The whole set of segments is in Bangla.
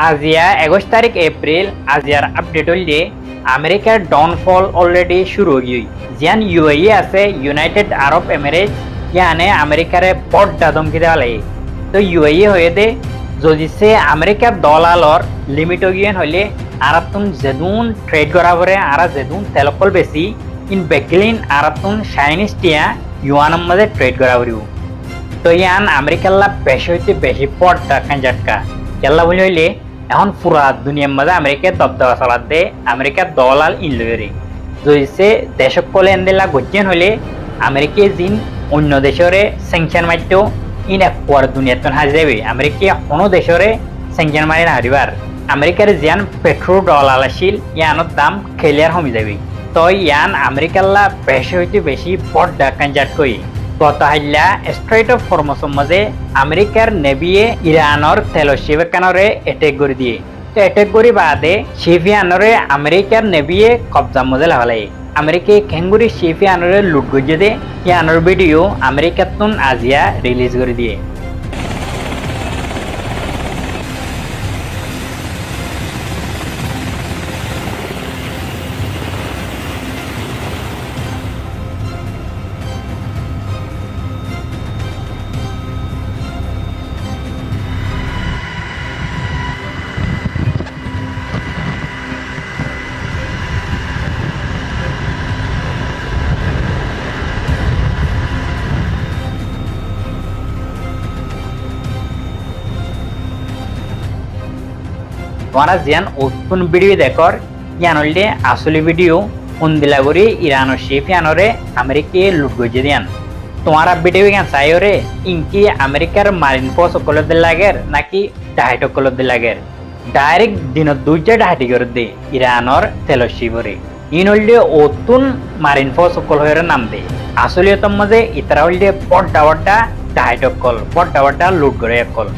আজিয়া 21 তারিখ এপ্রিল আজিয়ার আপডেট হইলে আমেরিকার ডাউনফল অলরেডি শুরু হই জিয়ান ইউএই আছে ইউনাইটেড আরব এমিরেটস ইয়ানে আমেরিকারে বড় ধমকি দেওয়া লাগে তো ইউএই হয়ে দে যদি সে আমেরিকার দলালর লিমিট গিয়েন হইলে আরাতুন যেদুন ট্রেড করা পরে আর যেদুন তেলকল বেশি ইন বেগলিন আরাতুন চাইনিজ টিয়া ইউয়ানের মধ্যে ট্রেড করা পড়িব তো ইয়ান আমেরিকাল্লা বেশি হইতে বেশি বড় ঝাটকা কেল্লা বলি হইলে এখন পুরা দুনিয়ার মধ্যে আমেরিকার দবদবা চালাত দে আমেরিকার দলাল ইনলরি যদি সে দেশক কলে এনদিলা গজ্জেন হইলে আমেরিকায় জিন অন্য দেশরে স্যাংশন মারতেও ইন একবার দুনিয়াতন হাজি যাবে আমেরিকা কোনো দেশরে স্যাংশন মারি না হারিবার আমেরিকার জিয়ান পেট্রোল ডলার আসিল ইয়ানোর দাম খেলিয়ার কমি যাবে তো ইয়ান আমেরিকাল্লা বেশি হইতে বেশি বড় ডাকান কই গত হাইলা স্ট্রেট অফ হরমুজের মাঝে আমেরিকার নেভিয়ে ইরানের তেলশিপখানরে অ্যাটাক করে দিয়ে তো অ্যাটাক করি বাদে শিপিয়ানরে আমেরিকার নেভিয়ে কবজা মধ্যে লাগালে আমেরিকায় খেঙ্গুরি শিপিয়ানরে লুট গজিয়ে দে ইয়ানোর ভিডিও আমেরিকাতুন আজিয়া রিলিজ করে দিয়ে তোমারা জিয়ান ওপেন ভিডিও দেখর ইয়ান হইলে আসলে ভিডিও উন্দিলা করি ইরানের শিপিয়ানরে আমেরিকায় লুট গজিয়ে দিয়ান তোমারা ভিডিও কেন চাইরে ইনকি আমেরিকার মারিন ফোর্স সকলদের লাগের নাকি ডাহাইট সকলদের লাগের ডাইরেক্ট দিনত দুইটা ডাহাটি করে দে ইরানের তেলশিপরে ইন হইলে ওতুন মারিন ফোর্স সকল হয়ে নাম দে আসলে মাঝে ইতারা হইলে বড় ডাহাইট সকল বড় লুট করে একল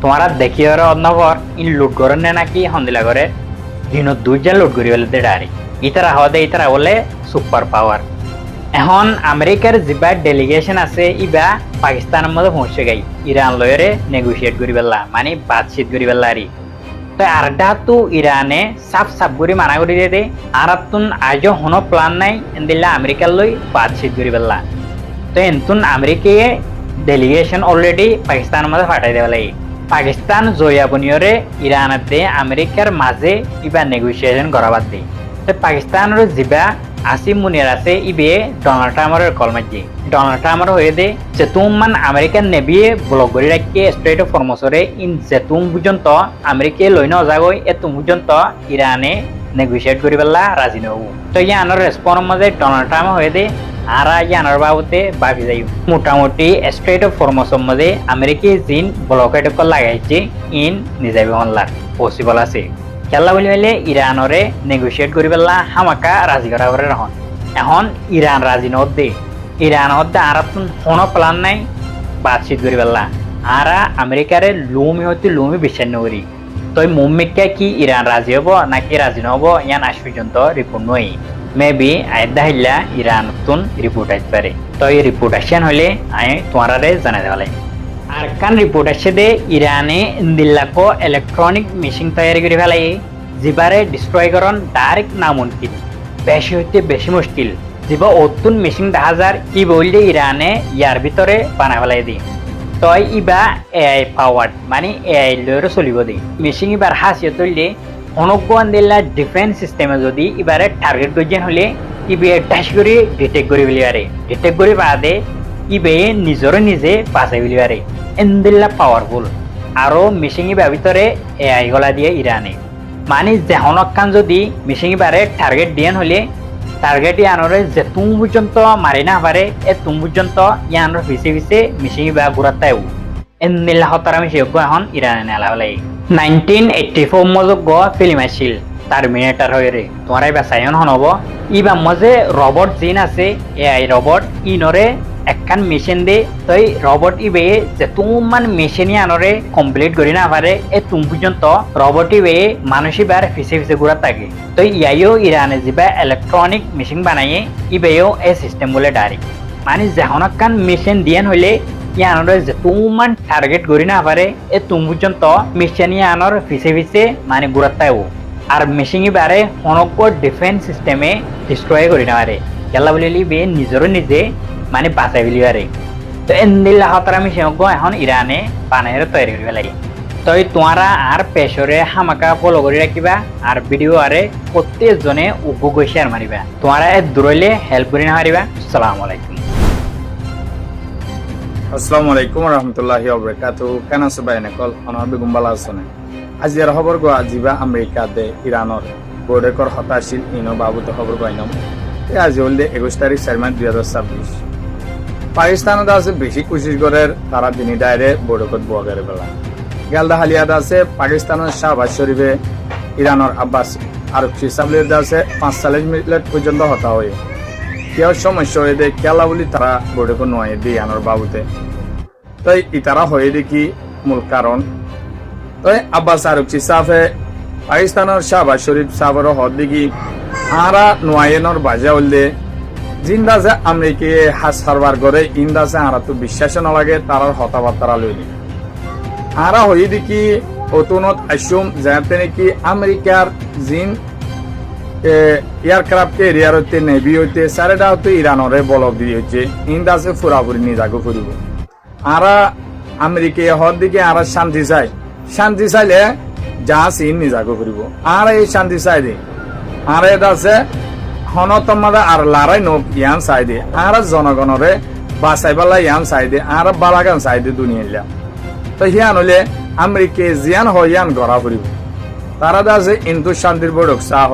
তোমারা দেখি অন্যপর ইন লুট করেন না নাকি হন্দিলা করে দিনত দুইটা লুট করি বলে ডারি ইতারা হদে ইতারা বলে সুপার পাওয়ার এখন আমেরিকার যা ডেলিগেশন আছে ইবা পাকিস্তানের মধ্যে পৌঁছে গাই ইরান লয়রে নেগোসিয়েট করি পেলা মানে বাতচিত করি পেলা আরি তো আরটা তো ইরানে সাফ করে মানা করে দিয়ে দে আর তুন আজও হনো প্ল্যান নাই এদিল্লা আমেরিকার লই বাতচিত করি পেলা তো এনতুন আমেরিকায় ডেলিগেশন অলরেডি পাকিস্তানের মধ্যে ফাটাই দেওয়া লাগে পাকিস্তান জয়াবনীয়রে ইরানতে আমেরিকার মাঝে ইবা নেগোসিয়েশন করাবার দিয়ে তো পাকিস্তানের যা আসিম মুনিয়ার আছে ইবে ডোনাল্ড ট্রাম্পের কল মারছে ডোনাল্ড ট্রাম্পের হয়ে দে যে তুমান আমেরিকান নেভিয়ে ব্লক করে রাখিয়ে স্ট্রেট অফ হরমুজরে ইন যে তুম পর্যন্ত আমেরিকায় লই নজাগৈ এ তুম পর্যন্ত ইরানে নেগোসিয়েট করি পেলা রাজি নহব তো ইয়ানোর রেসপন্সের মাঝে ডোনাল্ড ট্রাম্প হয়ে দে আর ইয়ানোর বাবতে ভাবি যাই মোটামুটি স্ট্রেট অফ হরমুজের মাঝে আমেরিকায় জিন ব্লকেট লাগাইছে ইন নিজাবি হল্লার পসিবল আছে খেলা বলি মেলে ইরানরে নেগোসিয়েট করি পেলা হামাকা রাজি করা করে রহন এখন ইরান রাজি নদ দে ইরান হতে আর কোনো প্ল্যান নাই বাতচিত করি পেলা আর আমেরিকারে লুমি হতে লুমি বিশ্বাস নকরি তো মুম্মিকা কি ইরান রাজি হব নাকি রাজি নহব ইয়ান আজ পর্যন্ত রিপোর্ট নই মেবি আয়দা হিল্লা ইরান নতুন রিপোর্ট আসতে পারে তো এই রিপোর্ট আসেন হলে আমি তোমারে জানাই দেওয়া আর কান রিপোর্ট আসছে দে ইরানে দিল্লাকো ইলেকট্রনিক মেশিন তৈরি করে ফেলাই যিবারে ডিস্ট্রয় করন ডাইরেক্ট নামুমকিন বেশি হইতে বেশি মুশকিল যিবা অতুন মেশিন 10,000 ই বললে ইরানে ইয়ার ভিতরে বানা ফেলাই দি তই ইবা এআই পাওয়ার্ড মানে এআই লয়রে চলিব দি মেশিন ইবার হাসিয়ে তুললে অনগ্যান দিল্লা ডিফেন্স সিস্টেমে যদি ইবারে টার্গেট গজেন হলে ইবে ডাশ করে ডিটেক্ট করে ফেলিবারে ডিটেক্ট করে বাদে ইবে নিজরে নিজে বাঁচাই ফেলিবারে এন্দিল্লা পাওয়ারফুল আরো মিশিং ইবার ভিতরে এআই গলা দিয়ে ইরানে মানে যেহনকান যদি মিশিং ইবারে টার্গেট দিয়েন হলে টার্গেট ইয়ানরে যে তুম পর্যন্ত মারি না পারে এ তুম পর্যন্ত ইয়ানর পিছে পিছে মিশিং ইবা ঘুরাতাইও এন্দিল্লা হতারা মিশিং এখন ইরানে নেলা হলে 1984 মজগ ফিল্ম আসছিল টার্মিনেটর হয়ে রে তোমার এবার সাইন হনব ইবা মজে রবট জিন আছে এআই রবট ইনরে একখান মেশিন দে তই রবট ইবে যে তুমান মেশিন আনরে কমপ্লিট করি না পারে এ তুম পর্যন্ত রবট ইবে মানুষ ইবার ফিসে ফিসে ঘুরা থাকে তো ইয়াইও ইরানে যা ইলেকট্রনিক মেশিন বানাইয়ে ইবেও এ সিস্টেম বলে ডাইরেক্ট মানে যেহনকান মেশিন দিয়েন হইলে ইয়ানরে যে তুমান টার্গেট করি না পারে এ তুম পর্যন্ত মিশন ইয়ানর পিছে পিছে মানে ঘুরাতাও আর মেশিনই বারে অনজ্ঞ ডিফেন্স সিস্টেমে ডিস্ট্রয় করি না পারে কেলা বলিলি বে নিজেরও নিজে মানে বাঁচাই বলি পারে তো এন্দিল্লা হতারা মিশন এখন ইরানে বানাইর তৈরি করিব লাগে তই তোমারা আর পেশরে হামাকা ফলো করে রাখিবা আর ভিডিও আরে প্রত্যেকজনে উপভোগ শেয়ার মারিবা তোমারা দূরলে হেল্প করি না পারিবা। আসসালামু আলাইকুম। আসসালামু আলাইকুম রহমতুল্লাহি ওবরাকাতু কেন আছে বাইনে কল অনার বেগুম বালা আসনে আজিয়ার খবর গো আজিবা আমেরিকা দে ইরানর বোর্ডেকর হতাশীল ইনো বাবুতে খবর গাইনম আজি হলদে 21 তারিখ 4 মার্চ 2026 পাকিস্তানত আছে বেশি কোশিশ করের তারা দিনী ডাইরে বোর্ডেকত বুয়াগারে বেলা গেলদা হালিয়াদ আছে পাকিস্তানের শাহবাজ শরীফে ইরানর আব্বাস আরক্ষী সাবলের আছে 45 মিনিট পর্যন্ত হতা হয়ে কেউ সমস্যা হয়ে দেয় কেলা বলি তারা বোর্ডেকো নয় দিয়ে আনোর বাবুতে তাই ইতারা হয়ে দেখি মূল কারণ তাই আব্বাস আরক্ষী সাফে পাকিস্তানের শাহবাজ শরীফ সাফের হদ দেখি আরা নোয়াইনর বাজা হলদে জিন্দা যে আমেরিকে হাস হারবার করে ইন্দা যে আরা তো বিশ্বাস না লাগে তারার হতাবার্তারা লইলি আরা হয়ে দেখি অতুনত আসুম যাতে নাকি আমেরিকার জিন এয়ারক্রাফট কেরিয়ার হইতে নেভি হইতে সারেটা হইতে ইরানরে বলক দিয়ে হচ্ছে ইন্দাসে ফুরাফুরি নিজাগো ফুরিব আরা আমেরিকা হর দিকে আরা শান্তি চাইলে জাহাজ ইন নিজাগো ফুরিব আর এই শান্তি চাই দে আর এটা আছে হনতমাদা আর লড়াই নোক ইয়ান চাই দে আর জনগণরে বাঁচাই পেলা ইয়ান চাই দে আর বালাগান চাই দে দুনিয়া তো হিয়ান হলে আমেরিকা জিয়ান হয় ইয়ান গড়া ফুরিব তারা আছে ইন্দু শান্তির বড়ক চাহ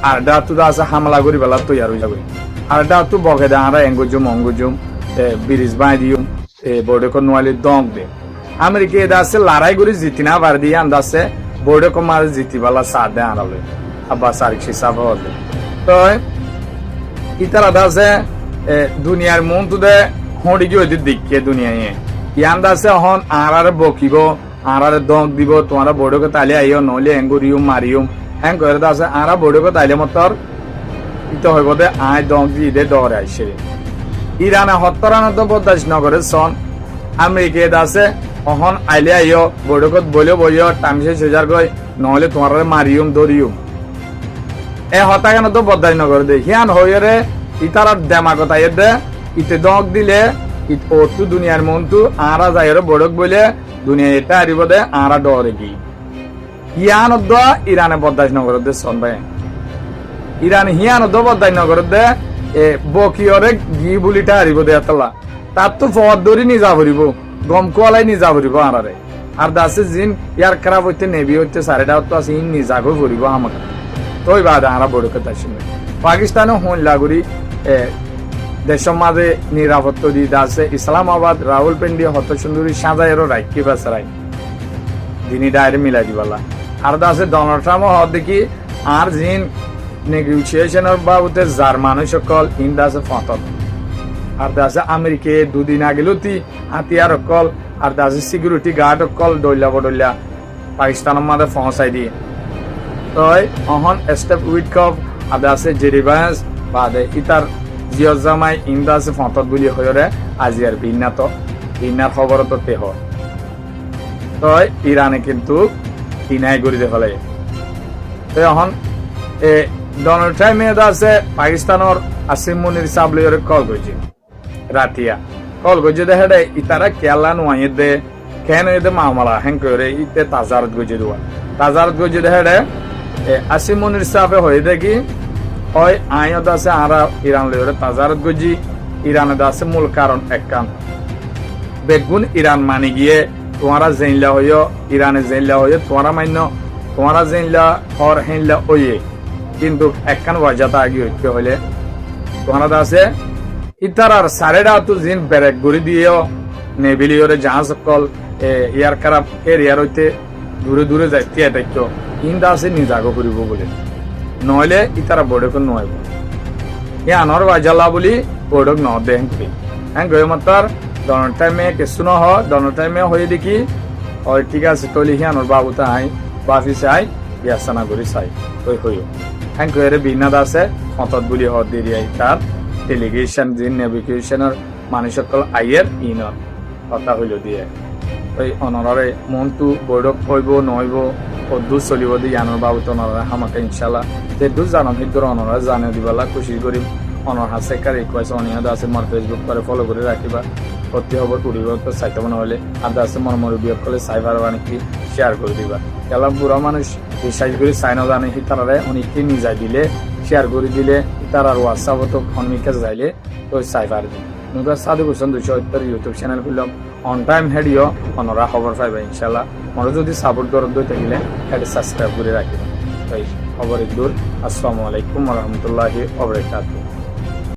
আর ডাতু আছে হামলা করি বেলা তৈয়ার হয়ে যাবে আর ডাতু বকে দে আমরা এঙ্গুজুম অঙ্গুজুম ব্রিজ বাই দিও বোর্ডে নোয়ালি দম দে আমেরিকা এটা আছে লড়াই করে জিতি না পার দিয়ে আন্দাজে বোর্ডে মারে জিতি বেলা সাথ দেয় আনালে আব্বাস আরিক হিসাব হলে তো ইতারা আছে দুনিয়ার মন তো দে হড়ি গিয়ে দিকে দুনিয়ায় ইয়ান্দা আছে হন আর বকিব আর দম দিব তোমার বোর্ডকে তালে আইও নহলে এঙ্গুরিউম মারিউম হ্যাঁ করে আছে আরা বোর্ডকে তাইলে মতর ইতো হইব দে আয় দম দি দে ডরে আইসে ইরানে 70 বদাস নগরে সন আমেরিকা আছে অহন আইলে আইও বোর্ডকত বলিও বইও টাইমসে সেজার গই নহলে তোমার মারিউম দরিউম এ হতা কেন তো বদাস নগরে দে হিয়ান হইরে ইতার দেমাগত আইয়ে দে ইতে দক দিলে ওতু দুনিয়ার মনতু আরা যাইরে বোর্ডক বলে দুনিয়া এটা হারিব দে আরা ডরে কি হিয়ান ইরানে বদাস নগর দে সন ভাই ইরান হিয়ান বদাস নগর দে বকিয়রে গি বুলিটা হারিব দে এতলা তার তো ফদ ধরি নিজা ভরিব গম কোয়ালাই নিজা ভরিব আরারে আর দাসে জিন ইয়ার খারাপ হইতে নেবি হইতে সারেটা তো আছে ইন নিজাগো ভরিব আমাকে তোই বাদে আরা বড়কে তাসিনে পাকিস্তানে হন লাগুরি দেশের মাঝে নিরাপত্তা দিয়ে আছে ইসলামাবাদ রাহুলপিন্ডি হত সুন্দরী সাজাইরও রাখি বাসারাই দিনী ডায়ের মিলাই দিবালা আর আছে ডোনাল্ড ট্রাম্প হওয়ার দেখি আর জিন নেগোসিয়েশনের বাবুতে যার মানুষ সকল ইন্দা আছে ফতত আর আছে আমেরিকা দুদিন আগে লতি হাতিয়ার অকল আর আছে সিকিউরিটি গার্ড অকল দইলা বদইলা পাকিস্তানের মাঝে পৌঁছাই দিয়ে তই অহন স্টেপ উইথকপ আর আছে জেরিবাস বাদে ইতার জিয়র জামাই ইন্দা আছে ফতত বুলি হয়রে আজিয়ার ভিন্নার খবর তো তেহ তই ইরানে কিন্তু কিনাই করে দেখলে তো এখন ডোনাল্ড ট্রাম্পে আছে পাকিস্তানের আসিম মুনির সাবলিয়রে কল করছে রাতিয়া কল করছে দেখে দে ইতারা কেলা নোয়াই দে কেন এদে মামলা হ্যাং করে ইতে তাজারত গজে দেওয়া তাজারত গজে দেখে দে আসিম মুনির সাহেব হয়ে দেখি হয় আইনত আছে আরা ইরান লইরে তাজারত গজি ইরানে আছে মূল কারণ একখান বেগুন ইরান মানি গিয়ে তোমারা জেনলা হইও ইরানে জেনলা হইও তোমারা মান্য তোমারা জেনলা হর হেনলা ওয়ে কিন্তু একখান ওয়াজাতা আগে হইতে হইলে তোমারা আছে ইতারার সারেডা তো জিন ব্রেক গুড়ি দিয়েও নেভিলিওরে জাহাজ সকল ইয়ার খারাপ এরিয়ার হইতে দূরে দূরে যাইতে দেখত ইন্দা আছে নিজাগো করিব বলে নহলে ইতারা বোর্ডক নয় ইয়ানর ওয়াজালা বলি বোর্ডক ন দে হ্যাঁ গয় মাতার ডোনাল্ড ট্রাম্পে কিছু নহ ডোনাল্ড ট্রাম্পে হয়ে দেখি হয় ঠিক আছে তলি হিয়ানোর বাবুতা আই বাফি চাই বিয়াসানা করে চাই তৈ হইও হ্যাঁ গয়ের বিনাদ আছে হতত বুলি হত দিয়াই তার ডেলিগেশন জিন নেভিগেশনের মানুষ সকল আইয়ের ইনত কথা হইল দিয়ে ওই অনরারে মনটো বৈরক হইব নহইব কদ্দু চলিব দি জানোর বাবুত অনরা আমাকে ইনশাল্লাহ যেহেতু জানাম সেইটো অনরা জানে দিবালা খুশি করিম অনর হাসে কার রিকোয়েস্ট অনিয়াদ আছে মোর ফেসবুক করে ফলো করে রাখিবা প্রতি খবর উড়িব তো চাইতে মনে হলে আদা আছে মর বিয়োগ করলে সাইবার বানিকি শেয়ার করে দিবা কেলা বুড়া মানুষ বিশ্বাস করে চাই না জানে তারারে অনেককে নিজাই দিলে শেয়ার করে দিলে তার আর হোয়াটসঅ্যাপত অনেকে যাইলে তো সাইবার দিন নতুন সাধু হোসেন 270 ইউটিউব চ্যানেল খুললাম অন টাইম হেডিও অনরা খবর পাইবা ইনশাল্লাহ মনে যদি সাপোর্ট করে দই থাকিলে এটা সাবস্ক্রাইব করে রাখিবা তাই খবর দূর আসসালামু আলাইকুম ওয়া রাহমাতুল্লাহি ওয়া বারাকাতুহু